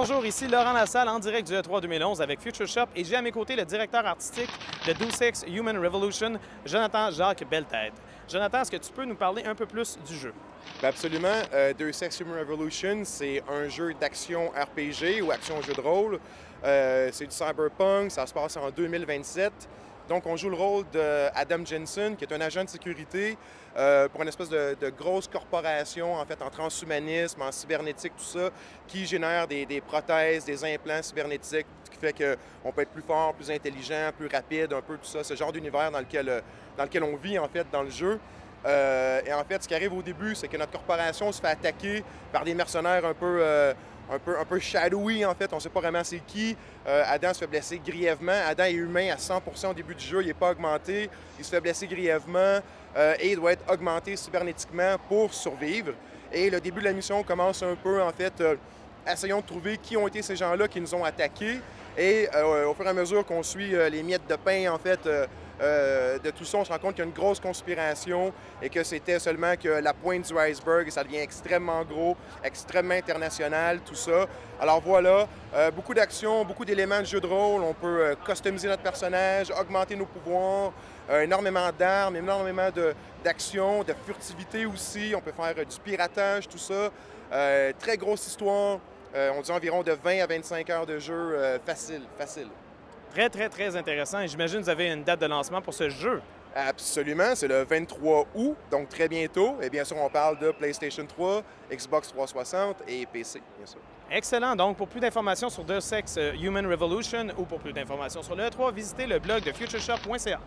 Bonjour, ici Laurent Lassalle en direct du E3 2011 avec Future Shop et j'ai à mes côtés le directeur artistique de Deus Ex Human Revolution, Jonathan Jacques Belletête. Jonathan, est-ce que tu peux nous parler un peu plus du jeu? Bien absolument. Deus Ex Human Revolution, c'est un jeu d'action RPG ou action-jeu de rôle. C'est du cyberpunk, ça se passe en 2027. Donc, on joue le rôle d'Adam Jensen, qui est un agent de sécurité pour une espèce de grosse corporation, en fait, en transhumanisme, en cybernétique, tout ça, qui génère des prothèses, des implants cybernétiques, ce qui fait qu'on peut être plus fort, plus intelligent, plus rapide, un peu tout ça, ce genre d'univers dans lequel on vit, en fait, dans le jeu. Et en fait, ce qui arrive au début, c'est que notre corporation se fait attaquer par des mercenaires un peu shadowy, en fait. On ne sait pas vraiment c'est qui. Adam se fait blesser grièvement. Adam est humain à 100% au début du jeu. Il n'est pas augmenté. Il se fait blesser grièvement et il doit être augmenté cybernétiquement pour survivre. Et le début de la mission commence un peu, en fait, essayons de trouver qui ont été ces gens-là qui nous ont attaqués. Et au fur et à mesure qu'on suit les miettes de pain, en fait, de tout ça, on se rend compte qu'il y a une grosse conspiration et que c'était seulement que la pointe du iceberg et ça devient extrêmement gros, extrêmement international, tout ça. Alors voilà, beaucoup d'actions, beaucoup d'éléments de jeu de rôle. On peut customiser notre personnage, augmenter nos pouvoirs, énormément d'armes, énormément d'actions, de furtivité aussi. On peut faire du piratage, tout ça. Très grosse histoire. On dit environ de 20 à 25 heures de jeu facile. Très, très, très intéressant. Et j'imagine que vous avez une date de lancement pour ce jeu. Absolument, c'est le 23 août, donc très bientôt. Et bien sûr, on parle de PlayStation 3, Xbox 360 et PC, bien sûr. Excellent. Donc, pour plus d'informations sur Deus Ex Human Revolution ou pour plus d'informations sur le E3, visitez le blog de futureshop.ca.